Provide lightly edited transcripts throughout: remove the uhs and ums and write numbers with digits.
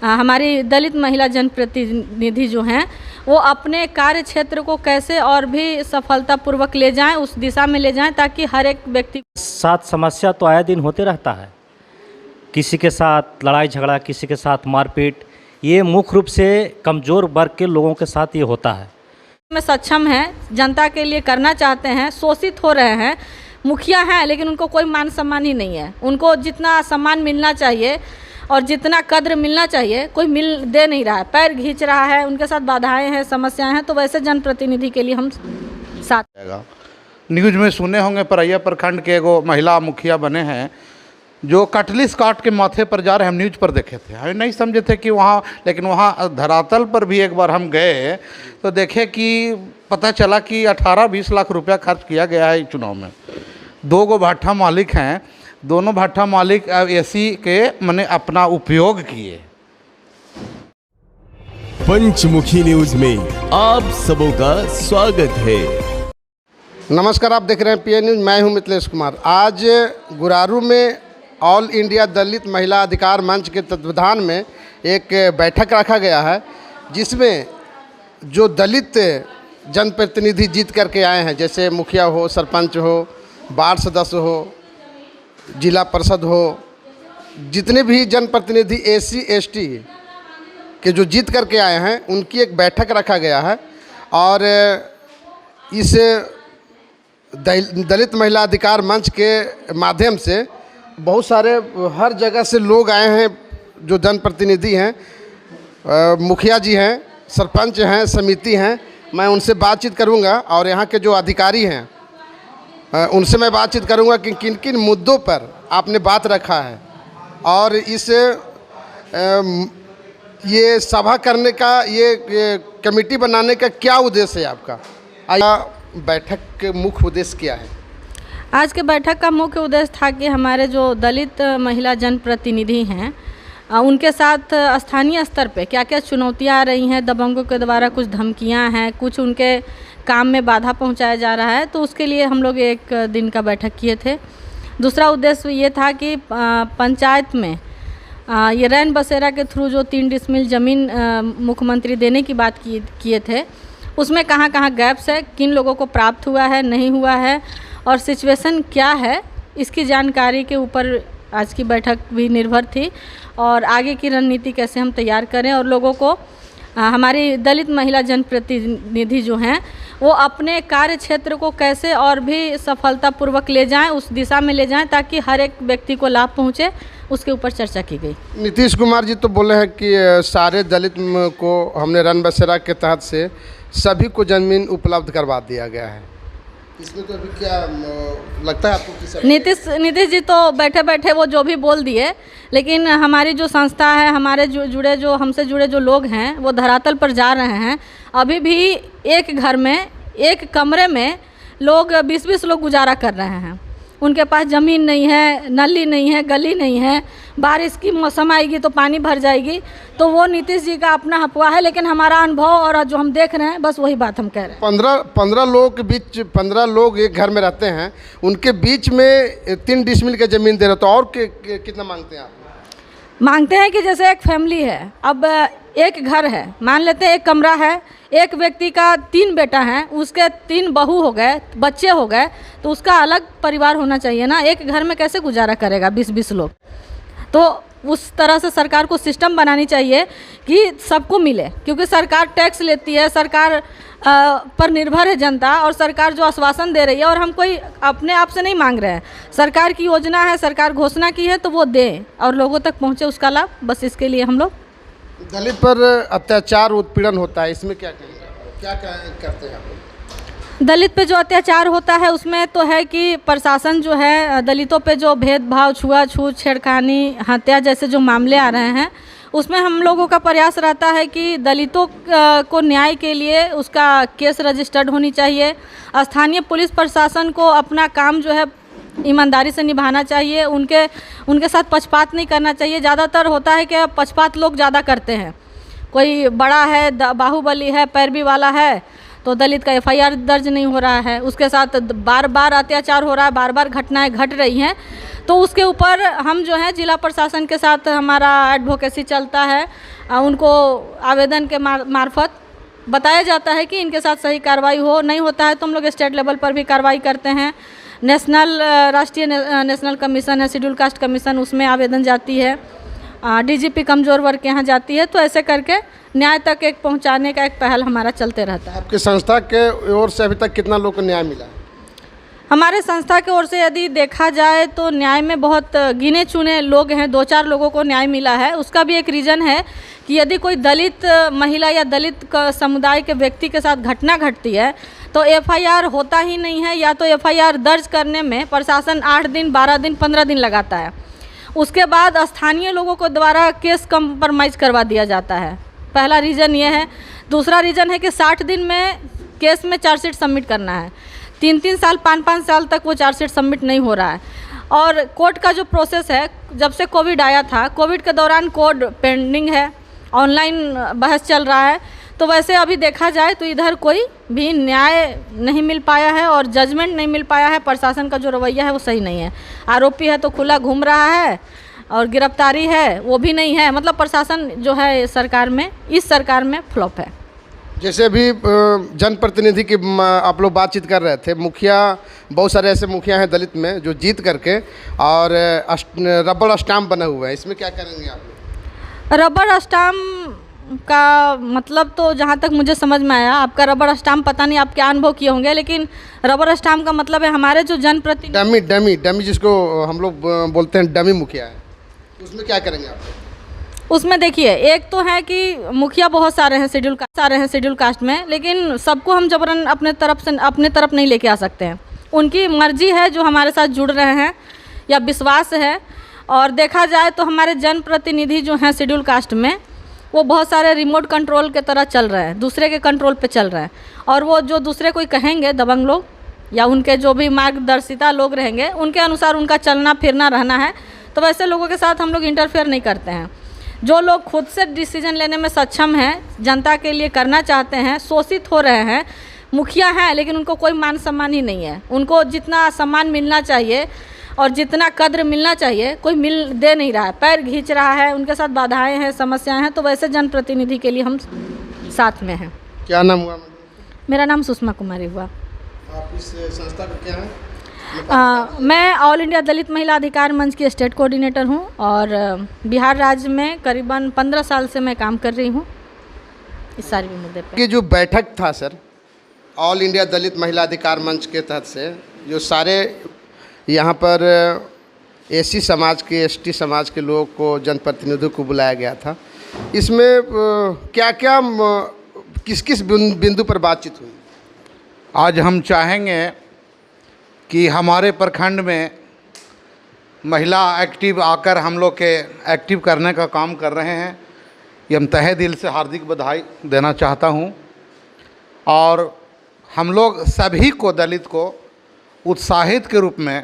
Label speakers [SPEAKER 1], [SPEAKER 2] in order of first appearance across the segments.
[SPEAKER 1] हमारी दलित महिला जनप्रतिनिधि जो हैं वो अपने कार्य क्षेत्र को कैसे और भी सफलतापूर्वक ले जाएं, उस दिशा में ले जाएं ताकि हर एक व्यक्ति
[SPEAKER 2] साथ समस्या तो आए दिन होते रहता है। किसी के साथ लड़ाई झगड़ा, किसी के साथ मारपीट, ये मुख्य रूप से कमज़ोर वर्ग के लोगों के साथ ये होता है।
[SPEAKER 1] में सक्षम हैं, जनता के लिए करना चाहते हैं, शोषित हो रहे हैं, मुखिया हैं लेकिन उनको कोई मान सम्मान ही नहीं है। उनको जितना सम्मान मिलना चाहिए और जितना कद्र मिलना चाहिए कोई दे नहीं रहा है, पैर खींच रहा है, उनके साथ बाधाएं हैं, समस्याएं हैं। तो वैसे जनप्रतिनिधि के लिए हम साथ
[SPEAKER 3] न्यूज में सुने होंगे परैया प्रखंड के एगो महिला मुखिया बने हैं जो कटलिस काट के माथे पर जा रहे, हम न्यूज पर देखे थे, हम नहीं समझे थे कि वहाँ, लेकिन वहाँ धरातल पर भी एक बार हम गए तो देखे कि पता चला कि 18-20 लाख रुपया खर्च किया गया है चुनाव में। 2 गो भट्ठा मालिक हैं, दोनों भट्ठा मालिक एसी के मैंने अपना उपयोग किए।
[SPEAKER 4] पंचमुखी न्यूज में आप सबों का स्वागत है।
[SPEAKER 5] नमस्कार, आप देख रहे हैं पीएन न्यूज, मैं हूं मिथिलेश कुमार। आज गुरारू में ऑल इंडिया दलित महिला अधिकार मंच के तत्वावधान में एक बैठक रखा गया है, जिसमें जो दलित जनप्रतिनिधि जीत करके आए हैं, जैसे मुखिया हो, सरपंच हो, वार्ड सदस्य हो, जिला परिषद हो, जितने भी जनप्रतिनिधि एससी एसटी के जो जीत करके आए हैं, उनकी एक बैठक रखा गया है। और इस दलित महिला अधिकार मंच के माध्यम से बहुत सारे हर जगह से लोग आए हैं, जो जनप्रतिनिधि हैं, मुखिया जी हैं, सरपंच हैं, समिति हैं। मैं उनसे बातचीत करूंगा और यहाँ के जो अधिकारी हैं उनसे मैं बातचीत करूंगा कि किन किन मुद्दों पर आपने बात रखा है और इस ये सभा करने का, ये कमेटी बनाने का क्या उद्देश्य है आपका? बैठक के मुख्य उद्देश्य क्या है?
[SPEAKER 1] आज के बैठक का मुख्य उद्देश्य था कि हमारे जो दलित महिला जनप्रतिनिधि हैं उनके साथ स्थानीय स्तर पे क्या क्या चुनौतियां आ रही हैं, दबंगों के द्वारा कुछ धमकियां हैं, कुछ उनके काम में बाधा पहुंचाया जा रहा है, तो उसके लिए हम लोग एक दिन का बैठक किए थे। दूसरा उद्देश्य ये था कि पंचायत में ये रैन बसेरा के थ्रू जो 3 डिसमिल ज़मीन मुख्यमंत्री देने की बात किए थे, उसमें कहाँ कहाँ गैप्स है, किन लोगों को प्राप्त हुआ है, नहीं हुआ है और सिचुएशन क्या है, इसकी जानकारी के ऊपर आज की बैठक भी निर्भर थी। और आगे की रणनीति कैसे हम तैयार करें और लोगों को हमारी दलित महिला जनप्रतिनिधि जो हैं वो अपने कार्य क्षेत्र को कैसे और भी सफलतापूर्वक ले जाएं, उस दिशा में ले जाएं ताकि हर एक व्यक्ति को लाभ पहुंचे, उसके ऊपर चर्चा की गई।
[SPEAKER 5] नीतीश कुमार जी तो बोले हैं कि सारे दलित को हमने रैन बसेरा के तहत से सभी को ज़मीन उपलब्ध करवा दिया गया है। इसमें तो अभी क्या लगता है आपको?
[SPEAKER 1] नीतीश जी तो बैठे बैठे वो जो भी बोल दिए, लेकिन हमारी जो संस्था है, हमारे हमसे जुड़े जो लोग हैं वो धरातल पर जा रहे हैं। अभी भी एक घर में, एक कमरे में लोग 20-20 लोग गुजारा कर रहे हैं। उनके पास ज़मीन नहीं है, नली नहीं है, गली नहीं है, बारिश की मौसम आएगी तो पानी भर जाएगी। तो वो नीतीश जी का अपना हपुआ है, लेकिन हमारा अनुभव और जो हम देख रहे हैं बस वही बात हम कह रहे हैं।
[SPEAKER 5] 15 लोगों के बीच 15 लोग एक घर में रहते हैं, उनके बीच में 3 डिसमिल की ज़मीन दे रहे, तो और कितना मांगते हैं आप?
[SPEAKER 1] मांगते हैं कि जैसे एक फैमिली है, अब एक घर है, मान लेते हैं एक कमरा है, एक व्यक्ति का 3 बेटा हैं, उसके 3 बहू हो गए, बच्चे हो गए, तो उसका अलग परिवार होना चाहिए ना। एक घर में कैसे गुजारा करेगा 20-20 लोग? तो उस तरह से सरकार को सिस्टम बनानी चाहिए कि सबको मिले, क्योंकि सरकार टैक्स लेती है, सरकार पर निर्भर है जनता, और सरकार जो आश्वासन दे रही है, और हम कोई अपने आप से नहीं मांग रहे हैं, सरकार की योजना है, सरकार घोषणा की है तो वो दें और लोगों तक पहुँचे उसका लाभ। बस इसके लिए हम लोग।
[SPEAKER 5] दलित पर अत्याचार उत्पीड़न होता है, इसमें क्या करते हैं आप?
[SPEAKER 1] दलित पे जो अत्याचार होता है उसमें तो है कि प्रशासन जो है दलितों पे जो भेदभाव, छुआछूत, छेड़खानी, हत्या जैसे जो मामले आ रहे हैं, उसमें हम लोगों का प्रयास रहता है कि दलितों को न्याय के लिए उसका केस रजिस्टर्ड होनी चाहिए। स्थानीय पुलिस प्रशासन को अपना काम जो है ईमानदारी से निभाना चाहिए, उनके साथ पक्षपात नहीं करना चाहिए। ज़्यादातर होता है कि पक्षपात लोग ज़्यादा करते हैं, कोई बड़ा है, बाहुबली है, पैरवी वाला है, तो दलित का FIR दर्ज नहीं हो रहा है, उसके साथ बार बार अत्याचार हो रहा है, बार बार घटनाएं घट रही हैं, तो उसके ऊपर हम जो है जिला प्रशासन के साथ हमारा एडवोकेसी चलता है। उनको आवेदन के मार्फत बताया जाता है कि इनके साथ सही कार्रवाई हो, नहीं होता है तो हम लोग स्टेट लेवल पर भी कार्रवाई करते हैं। राष्ट्रीय नेशनल कमीशन है, शेड्यूल कास्ट कमीशन, उसमें आवेदन जाती है, डीजीपी कमज़ोर वर्ग के यहाँ जाती है। तो ऐसे करके न्याय तक एक पहुँचाने का एक पहल हमारा चलते रहता है।
[SPEAKER 5] आपकी संस्था के ओर से अभी तक कितना लोग को न्याय मिला?
[SPEAKER 1] हमारे संस्था की ओर से यदि देखा जाए तो न्याय में बहुत गिने चुने लोग हैं, 2-4 लोगों को न्याय मिला है। उसका भी एक रीज़न है कि यदि कोई दलित महिला या दलित समुदाय के व्यक्ति के साथ घटना घटती है तो एफआईआर होता ही नहीं है, या तो एफआईआर दर्ज करने में प्रशासन 8 दिन, 12 दिन, 15 दिन लगाता है। उसके बाद स्थानीय लोगों को द्वारा केस कंप्रोमाइज़ करवा दिया जाता है। पहला रीज़न ये है। दूसरा रीज़न है कि 60 दिन में केस में चार्जशीट सबमिट करना है। 3-3 साल, 5-5 साल तक वो चार्जशीट सबमिट नहीं हो रहा है। और कोर्ट का जो प्रोसेस है, जब से कोविड आया था, कोविड के दौरान कोर्ट पेंडिंग है, ऑनलाइन बहस चल रहा है। तो वैसे अभी देखा जाए तो इधर कोई भी न्याय नहीं मिल पाया है और जजमेंट नहीं मिल पाया है। प्रशासन का जो रवैया है वो सही नहीं है। आरोपी है तो खुला घूम रहा है और गिरफ्तारी है वो भी नहीं है। मतलब प्रशासन जो है सरकार में, इस सरकार में फ्लॉप है।
[SPEAKER 5] जैसे अभी जनप्रतिनिधि की आप लोग बातचीत कर रहे थे, मुखिया, बहुत सारे ऐसे मुखिया हैं दलित में जो जीत करके और रबड़ स्टाम्प बना हुआ है, इसमें क्या करेंगे आप लोग?
[SPEAKER 1] रबड़ स्टाम्प का मतलब तो जहाँ तक मुझे समझ में आया, आपका रबड़ स्टाम्प पता नहीं आप क्या अनुभव किए होंगे, लेकिन रबड़ स्टाम्प का मतलब है हमारे जो जनप्रतिनिधि
[SPEAKER 5] डमी जिसको हम लोग बोलते हैं, डमी मुखिया है, उसमें क्या करेंगे आप?
[SPEAKER 1] उसमें देखिए, एक तो है कि मुखिया बहुत सारे हैं शेड्यूल कास्ट में, लेकिन सबको हम जबरन अपने तरफ नहीं लेके आ सकते हैं। उनकी मर्जी है जो हमारे साथ जुड़ रहे हैं या विश्वास है। और देखा जाए तो हमारे जनप्रतिनिधि जो हैं शेड्यूल कास्ट में, वो बहुत सारे रिमोट कंट्रोल के तरह चल रहे हैं, दूसरे के कंट्रोल पे चल रहे हैं। और वो जो दूसरे कोई कहेंगे, दबंग लोग या उनके जो भी मार्गदर्शिता लोग रहेंगे, उनके अनुसार उनका चलना फिरना रहना है। तो वैसे लोगों के साथ हम लोग इंटरफेयर नहीं करते हैं। जो लोग खुद से डिसीजन लेने में सक्षम हैं, जनता के लिए करना चाहते हैं, शोषित हो रहे हैं, मुखिया हैं लेकिन उनको कोई मान सम्मान ही नहीं है। उनको जितना सम्मान मिलना चाहिए और जितना कद्र मिलना चाहिए कोई दे नहीं रहा है, पैर खींच रहा है, उनके साथ बाधाएं हैं, समस्याएं हैं। तो वैसे जनप्रतिनिधि के लिए हम साथ में हैं।
[SPEAKER 5] क्या नाम हुआ?
[SPEAKER 1] मेरा नाम सुषमा कुमारी हुआ।
[SPEAKER 5] आप इस संस्था का क्या है?
[SPEAKER 1] मैं ऑल इंडिया दलित महिला अधिकार मंच की स्टेट कोऑर्डिनेटर हूं और बिहार राज्य में करीबन 15 साल से मैं काम कर रही हूं इस सारे मुद्दे पे।
[SPEAKER 5] ये जो बैठक था सर, ऑल इंडिया दलित महिला अधिकार मंच के तहत से, जो सारे यहाँ पर एसी समाज के, एसटी समाज के लोगों को, जनप्रतिनिधियों को बुलाया गया था, इसमें क्या क्या किस किस बिंदु पर बातचीत हुई?
[SPEAKER 3] आज हम चाहेंगे कि हमारे प्रखंड में महिला एक्टिव आकर हम लोग के एक्टिव करने का काम कर रहे हैं। ये हम तहे दिल से हार्दिक बधाई देना चाहता हूँ। और हम लोग सभी को, दलित को उत्साहित के रूप में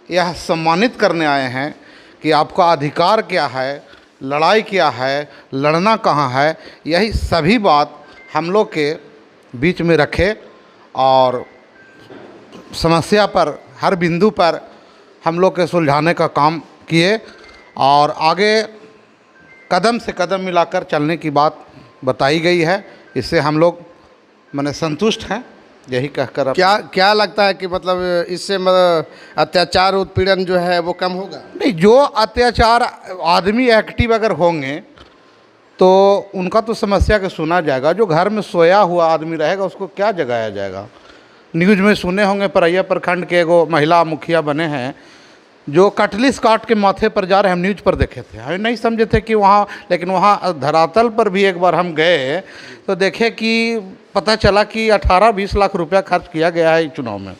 [SPEAKER 3] यह सम्मानित करने आए हैं कि आपका अधिकार क्या है, लड़ाई क्या है, लड़ना कहाँ है, यही सभी बात हम लोग के बीच में रखे और समस्या पर, हर बिंदु पर हम लोग के सुलझाने का काम किए और आगे कदम से कदम मिलाकर चलने की बात बताई गई है। इससे हम लोग माने संतुष्ट हैं। यही कहकर अब
[SPEAKER 5] क्या लगता है कि मतलब इससे अत्याचार, उत्पीड़न जो है वो कम होगा?
[SPEAKER 3] नहीं, जो अत्याचार आदमी एक्टिव अगर होंगे तो उनका तो समस्या के सुना जाएगा। जो घर में सोया हुआ आदमी रहेगा उसको क्या जगाया जाएगा? न्यूज़ में सुने होंगे, परैया प्रखंड के एगो महिला मुखिया बने हैं जो कटलिस काट के माथे पर जा रहे हैं। हम न्यूज़ पर देखे थे, हम नहीं समझे थे कि वहाँ, लेकिन वहाँ धरातल पर भी एक बार हम गए तो देखे कि पता चला कि 18-20 लाख रुपया खर्च किया गया है इस चुनाव में।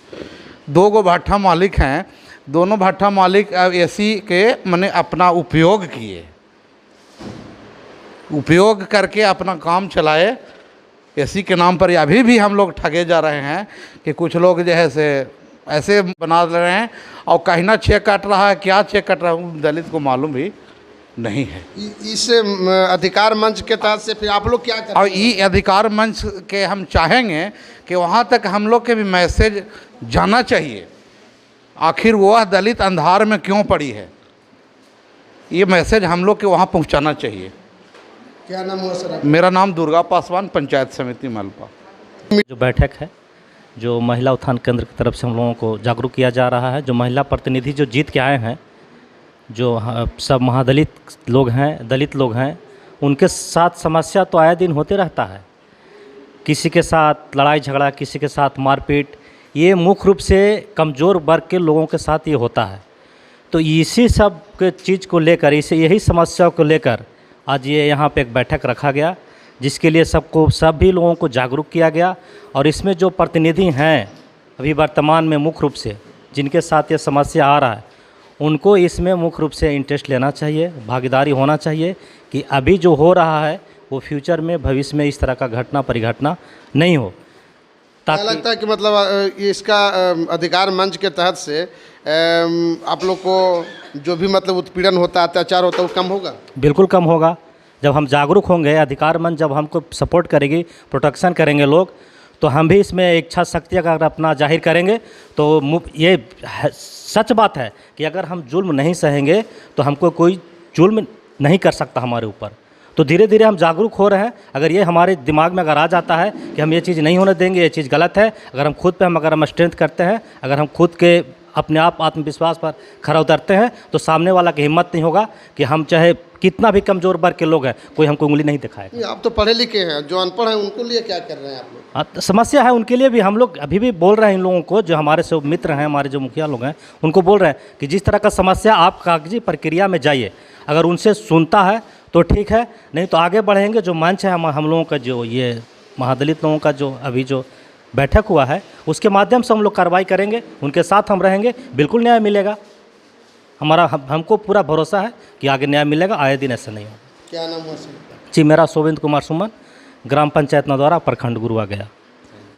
[SPEAKER 3] 2 गो भट्ठा मालिक हैं, दोनों भट्ठा मालिक एसी के मैंने अपना उपयोग करके अपना काम चलाए। एसी के नाम पर अभी भी हम लोग ठगे जा रहे हैं कि कुछ लोग जो है से ऐसे बना रहे हैं और कहीं ना चेक कट रहा है, क्या चेक कट रहा है दलित को मालूम भी नहीं है।
[SPEAKER 5] इस अधिकार मंच के तहत से फिर आप लोग क्या करें?
[SPEAKER 3] और ये अधिकार मंच के हम चाहेंगे कि वहाँ तक हम लोग के भी मैसेज जाना चाहिए आखिर वह दलित अंधार में क्यों पड़ी है, ये मैसेज हम लोग के वहाँ पहुँचाना चाहिए।
[SPEAKER 5] क्या नाम हुआ सर?
[SPEAKER 3] मेरा नाम दुर्गा पासवान, पंचायत समिति मलपा।
[SPEAKER 2] जो बैठक है, जो महिला उत्थान केंद्र की तरफ से हम लोगों को जागरूक किया जा रहा है, जो महिला प्रतिनिधि जो जीत के आए हैं, जो सब महादलित लोग हैं, दलित लोग हैं, उनके साथ समस्या तो आए दिन होते रहता है। किसी के साथ लड़ाई झगड़ा, किसी के साथ मारपीट, ये मुख्य रूप से कमज़ोर वर्ग के लोगों के साथ ये होता है। तो इसी सब के चीज़ को लेकर, इसे यही समस्या को लेकर आज ये यहाँ पे एक बैठक रखा गया, जिसके लिए सभी लोगों को जागरूक किया गया। और इसमें जो प्रतिनिधि हैं अभी वर्तमान में मुख्य रूप से जिनके साथ ये समस्या आ रहा है, उनको इसमें मुख्य रूप से इंटरेस्ट लेना चाहिए, भागीदारी होना चाहिए कि अभी जो हो रहा है वो फ्यूचर में, भविष्य में इस तरह का घटना परिघटना नहीं हो।
[SPEAKER 5] क्या लगता है कि मतलब इसका अधिकार मंच के तहत से आप लोग को जो भी मतलब उत्पीड़न होता है, अत्याचार होता है, वो कम होगा?
[SPEAKER 2] बिल्कुल कम होगा। जब हम जागरूक होंगे, अधिकार मंच जब हमको सपोर्ट करेगी, प्रोटेक्शन करेंगे लोग, तो हम भी इसमें इच्छा शक्ति अगर अपना जाहिर करेंगे तो ये सच बात है कि अगर हम जुल्म नहीं सहेंगे तो हमको कोई जुल्म नहीं कर सकता हमारे ऊपर। तो धीरे धीरे हम जागरूक हो रहे हैं। अगर ये हमारे दिमाग में अगर आ जाता है कि हम ये चीज़ नहीं होने देंगे, ये चीज़ गलत है, अगर हम खुद पे अगर हम स्ट्रेंथ करते हैं, अगर हम खुद के अपने आप आत्मविश्वास पर खरा उतरते हैं, तो सामने वाला की हिम्मत नहीं होगा कि हम चाहे कितना भी कमज़ोर वर्ग के लोग हैं, कोई हमको उंगली नहीं दिखाएगा।
[SPEAKER 5] आप तो पढ़े लिखे हैं, जो अनपढ़ हैं उनको लिए क्या कर रहे हैं आप लोग?
[SPEAKER 2] समस्या है उनके लिए भी। हम लोग अभी भी बोल रहे हैं इन लोगों को, जो हमारे से मित्र हैं, हमारे जो मुखिया लोग हैं, उनको बोल रहे हैं कि जिस तरह का समस्या, आप कागजी प्रक्रिया में जाइए, अगर उनसे सुनता है तो ठीक है, नहीं तो आगे बढ़ेंगे। जो मंच है हम लोगों का, जो ये महादलित लोगों का जो अभी जो बैठक हुआ है, उसके माध्यम से हम लोग कार्रवाई करेंगे, उनके साथ हम रहेंगे, बिल्कुल न्याय मिलेगा। हमको पूरा भरोसा है कि आगे न्याय मिलेगा, आए दिन ऐसा नहीं होगा।
[SPEAKER 5] क्या नाम हुआ सर?
[SPEAKER 2] जी, मेरा सोविंद कुमार सुमन, ग्राम पंचायत नदौरा, प्रखंड गुरुआ गया।